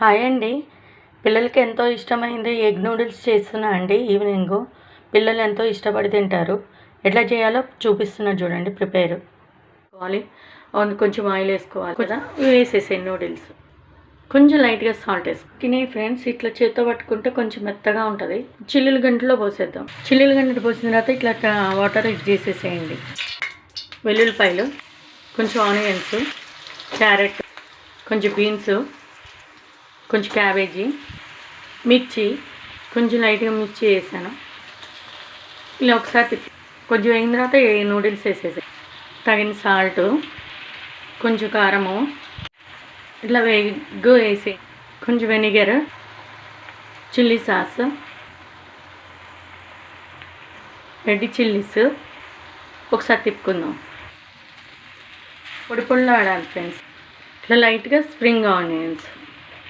Hi అండి. పిల్లలకి ఎంతో ఇష్టమైంది ఎగ్ నూడిల్స్ చేస్తున్నా అండి ఈవినింగు. పిల్లలు ఎంతో ఇష్టపడి తింటారు. ఎట్లా చేయాలో చూపిస్తున్నా చూడండి. కావాలి కొంచెం ఆయిల్ వేసుకోవాలి కదా, వేసేసాను నూడిల్స్. కొంచెం లైట్గా సాల్ట్ తినే ఫ్రెండ్స్ ఇట్లా చేత్తో పట్టుకుంటే కొంచెం మెత్తగా ఉంటుంది. చిల్లులు గంటలో పోసేద్దాం. చిల్లులు గంటలో పోసిన తర్వాత ఇట్లా వాటర్ ఇది చేసేసేయండి. వెల్లుల్లిపాయలు, కొంచెం ఆనియన్స్, క్యారెట్, కొంచెం బీన్స్, కొంచెం క్యాబేజీ, మిర్చి, కొంచెం లైట్గా మిర్చి వేసాను. ఇలా ఒకసారి కొంచెం అయిన తర్వాత నూడిల్స్ వేసేసి తగిన సాల్టు, కొంచెం కారము, ఇట్లా ఎగ్ వేసి కొంచెం vinegar, chilli sauce, red chillies ఒకసారి తిప్పుకుందాం. పొడి పొడిలో ఆడాలి ఫ్రెండ్స్. ఇట్లా లైట్గా స్ప్రింగ్ ఆనియన్స్,